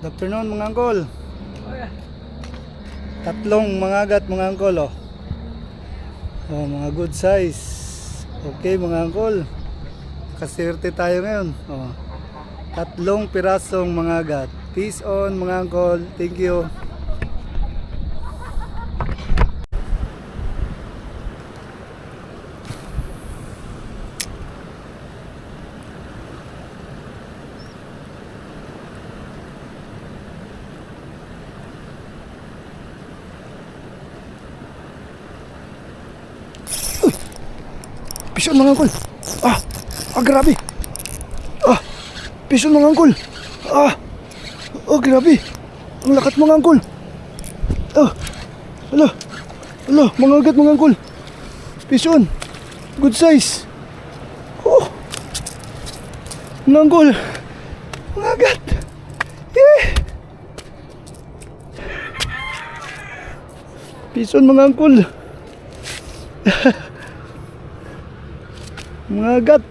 Good afternoon mga angkol. Tatlong mga agat mga angkol oh. Oh, mga good size. Okay mga angkol. Kaserte tayo ngayon. Oh. Tatlong pirasong mga agat. Peace on mga angkol. Thank you. Pison mga angkol. Grabe. Pison mga angkol. Grabe. Ang lakat mga angkol. Hala, mga agat mga angkol. Pison. Good size. Mga angkol. Mga agat. Pison mga angkol. Mga agat.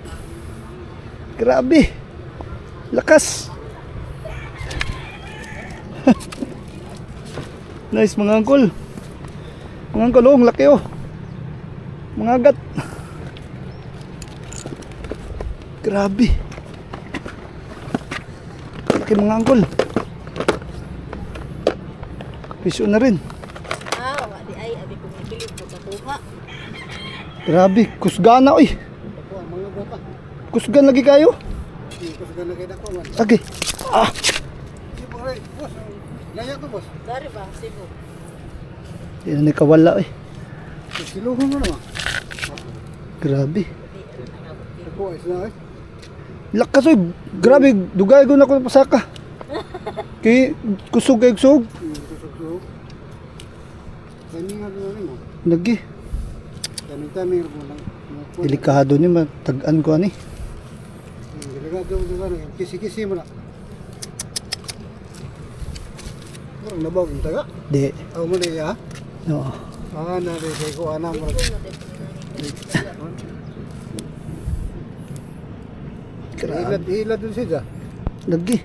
Grabe. Lakas. Nice mga angkol. Mga angkol ang laki oh. Mga agat. Grabe. Laki mga angkol. Piso na rin. Wadi ay abi ko bibili ko katuha. Grabe, kusgana oy. Kusgan lagi kayo? Kusgan lagi dako man. Lagi. Boss. Laya to boss. Dari ba sibo? Di na kawala oy. Kiluhon mo naman. Grabe. Ako is na eh. Lakas oy. Grabe, dugay ko na ko pasaka. Kay kusog kay kusog. Kusog. Kani nga mo. Lagi. Taming mo lang. Delikado ni matag-an ko ani. Delikado mo na. Kisi-kisi mo na. Murang nabaw yung taga. Di. Aw mo na ya. No. Na de ko ana mo. Hilad dun siya. Lagi.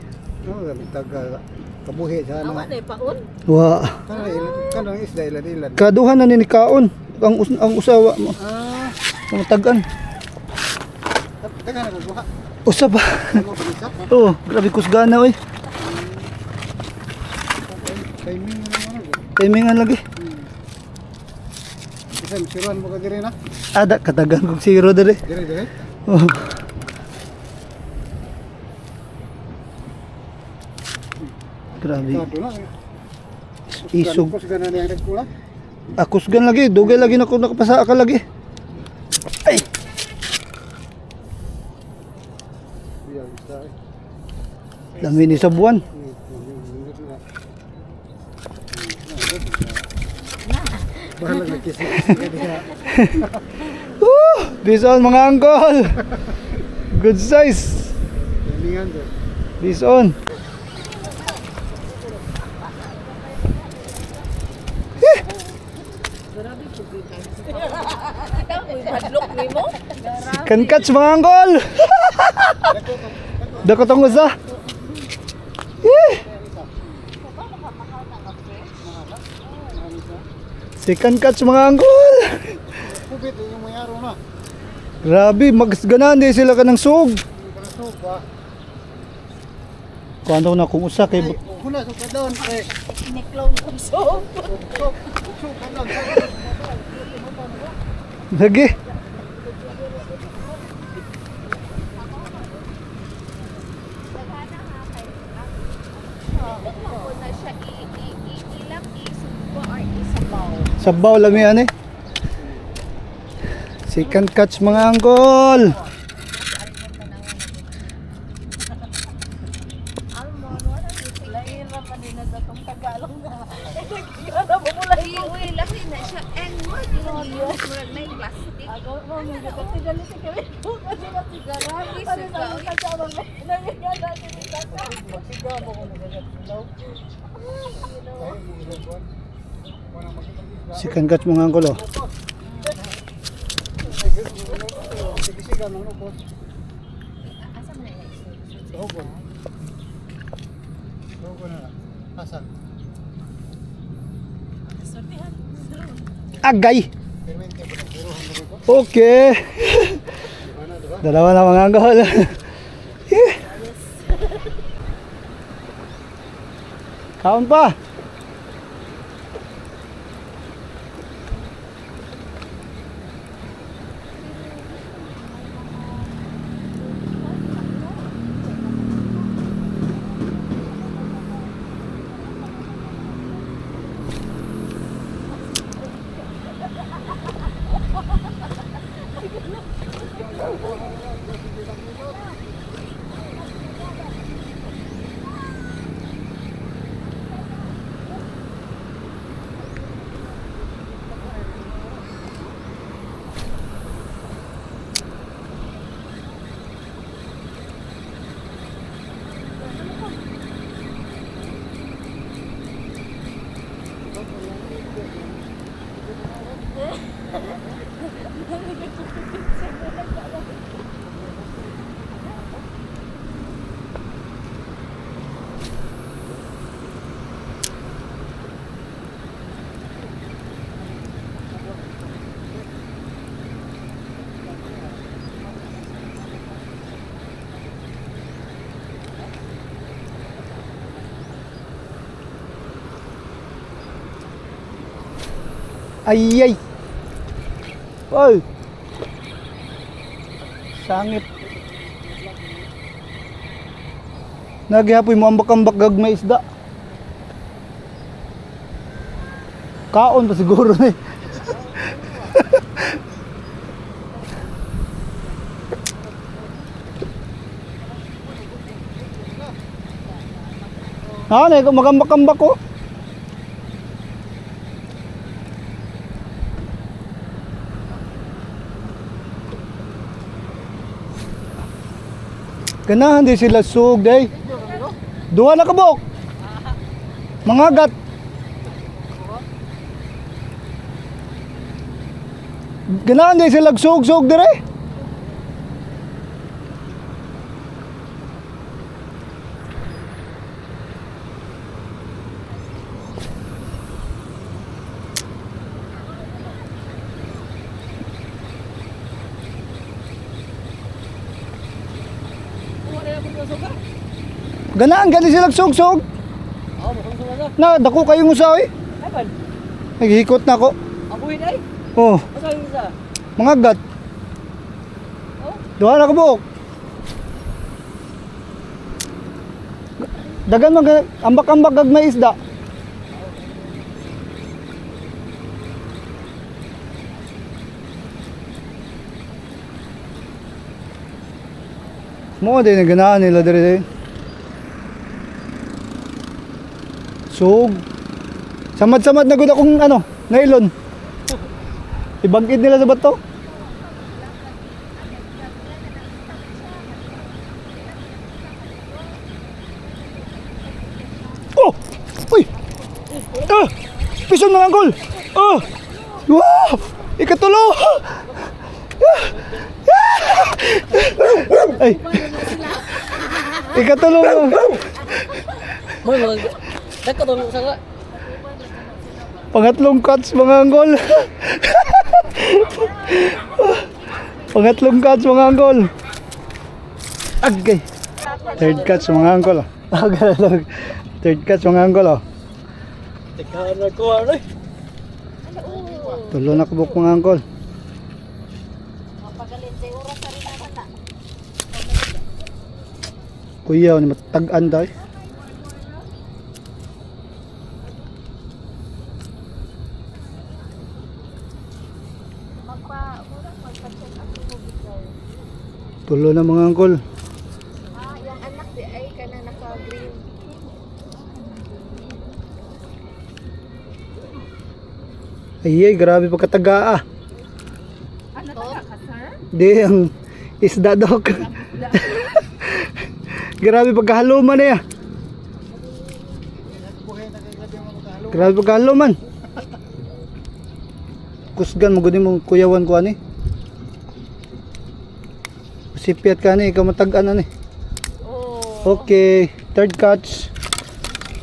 Taga kabuhi sa ano. Awa na paon. Wa. Kanang isda ilad. Kaduhan na ni kaon. Ang usawa mo. Ang tag-an. Taga na ko buha. Usa ba? Grabe kusgana oy. Timing naman. Timingan lagi. Isa siruan mo ka diri na. Ada katagan kog zero dere. Dire. Oh. Grabe. Kado na. Isog. Kusgan na niya kula. Kusgan lagi, dugay lagi na ko nakapasa ka lagi. Ay. Biya isa. Dami ni sa buwan. Bahala na kisi. Bison mga angkol. Good size. Timingan do. Bison. Padlok nimo. Can catch mga angkol. Dako tong usa. Second catch mga angkol. Kupit yung mayaro na. Grabe, magsganahan din sila kanang sug. Parasog ba? Kuando na kung usa kay Hula so ka doon. Niklaw kong so. So ka doon. lagi. Sabaw lami ani. Second catch mga angkol. Second catch mga angkol oh. Sige ng lupot. ko na lang. Asa? Sortihan. Agay! Permente po na. Pero handa ko. Okay. Diba na, diba? Dalawa na mga anggol. Kaon pa. Ay ay. Oy. Sangit. Nagihapoy mo ambak-ambak gagmay isda. Kaon pa siguro ni. Magambak-ambak ko. Ganahan di sila sug day. Duha na kabok. Mangagat. Ganahan di sila sug-sug dire. Ganaan gani sila sug-sug. Oh, mukhang sumala. Na dako kayo mo sa oy. Kapan? Naghikot na ko. Abuhin ay. Oh, Asa yung isa? mangagat. Oh? Duha na kabok. Dagan mag ambak-ambak gagmay isda. Mo din ganahan nila dire. Sug. Samad-samad na gud akong ano, nylon. Ibangkid nila sa bato. Oh! Uy! Ah! Pison mga angkol! Oh! Wow! Ikatulo! Ay! Ikatulo! Moy, mga... Nagkatulong sa nga. Pangatlong cuts mga angkol. Pangatlong cuts mga angkol. Agay. Third cuts mga angkol. Third cuts mga angkol. Tekahan na ko, ano eh. Tulo na kubok mga angkol. Mapagalit sa oras sa rin na bata. Kuya, ni matag-an tayo. Magpa-check up mo bitaw. Tulo na mga angkol. Ah, yung anak di ay ka na naka-green. Ay, grabe pagkataga ah. Ano taga ka, sir? Di, ang isda dok. Grabe pagkahaluman na ya. Grabe pagkahaluman. Kusgan mo gudi mong kuyawan ko ani. Sipiat ka ni, ikaw matag-an ani. Oh. Okay, third catch.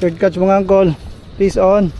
Third catch mga angkol. Peace on.